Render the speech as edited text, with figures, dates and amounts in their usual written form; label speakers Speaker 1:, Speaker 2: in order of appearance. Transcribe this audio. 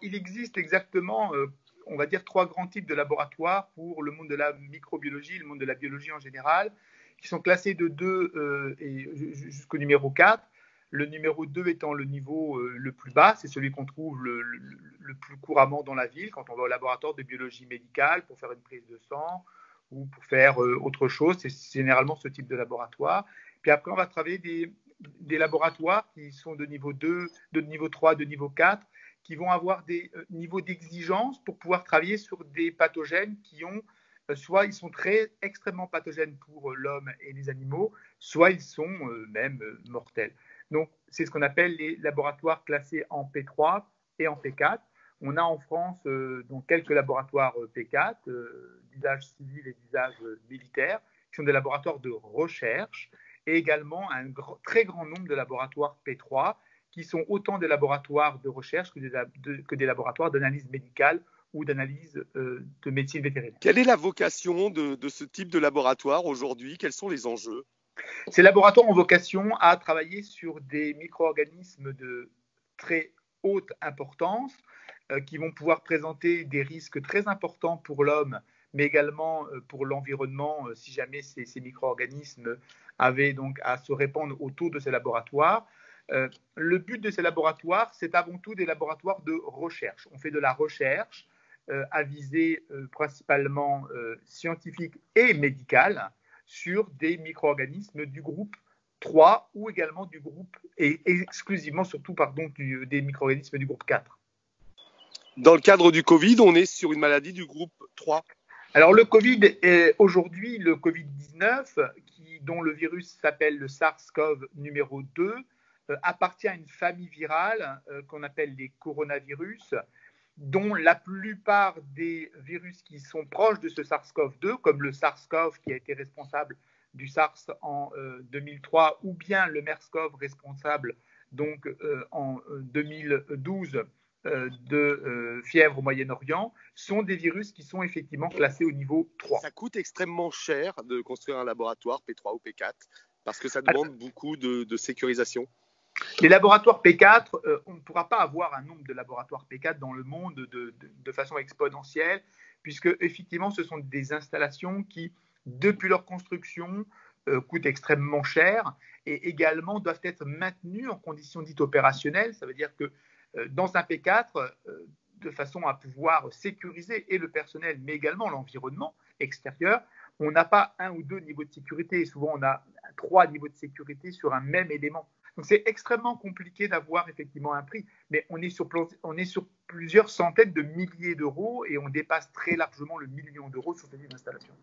Speaker 1: il existe exactement, on va dire, 3 grands types de laboratoires pour le monde de la microbiologie, le monde de la biologie en général, qui sont classés de 2 jusqu'au numéro 4. Le numéro 2 étant le niveau le plus bas, c'est celui qu'on trouve le plus couramment dans la ville, quand on va au laboratoire de biologie médicale pour faire une prise de sang ou pour faire autre chose. C'est généralement ce type de laboratoire. Puis après, on va travailler des laboratoires qui sont de niveau 2, de niveau 3, de niveau 4, qui vont avoir des niveaux d'exigence pour pouvoir travailler sur des pathogènes qui ont, soit ils sont extrêmement pathogènes pour l'homme et les animaux, soit ils sont même mortels. Donc, c'est ce qu'on appelle les laboratoires classés en P3 et en P4. On a en France donc quelques laboratoires P4, d'usage civil et d'usage militaire, qui sont des laboratoires de recherche, et également un très grand nombre de laboratoires P3, qui sont autant des laboratoires de recherche que des laboratoires d'analyse médicale ou d'analyse de médecine vétérinaire.
Speaker 2: Quelle est la vocation de ce type de laboratoire aujourd'hui? Quels sont les enjeux?
Speaker 1: Ces laboratoires ont vocation à travailler sur des micro-organismes de très haute importance qui vont pouvoir présenter des risques très importants pour l'homme, mais également pour l'environnement si jamais ces micro-organismes avaient donc à se répandre autour de ces laboratoires. Le but de ces laboratoires, c'est avant tout des laboratoires de recherche. On fait de la recherche à visée principalement scientifique et médicale sur des micro-organismes du groupe 3 ou également du groupe, et exclusivement surtout des micro-organismes du groupe 4.
Speaker 2: Dans le cadre du Covid, on est sur une maladie du groupe 3.
Speaker 1: Alors le Covid est aujourd'hui le Covid-19, dont le virus s'appelle le SARS-CoV numéro 2, appartient à une famille virale qu'on appelle les coronavirus, dont la plupart des virus qui sont proches de ce SARS-CoV-2, comme le SARS-CoV qui a été responsable du SARS en 2003, ou bien le MERS-CoV responsable donc en 2012 de fièvre au Moyen-Orient, sont des virus qui sont effectivement classés au niveau 3.
Speaker 2: Ça coûte extrêmement cher de construire un laboratoire P3 ou P4 parce que ça demande beaucoup de sécurisation.
Speaker 1: Les laboratoires P4, on ne pourra pas avoir un nombre de laboratoires P4 dans le monde de façon exponentielle, puisque effectivement, ce sont des installations qui, depuis leur construction, coûtent extrêmement cher et également doivent être maintenues en conditions dites opérationnelles. Ça veut dire que dans un P4, de façon à pouvoir sécuriser et le personnel, mais également l'environnement extérieur, on n'a pas 1 ou 2 niveaux de sécurité. Souvent, on a 3 niveaux de sécurité sur un même élément. Donc, c'est extrêmement compliqué d'avoir effectivement un prix, mais on est sur plusieurs centaines de milliers d'euros et on dépasse très largement le million d'euros sur ce type d'installation.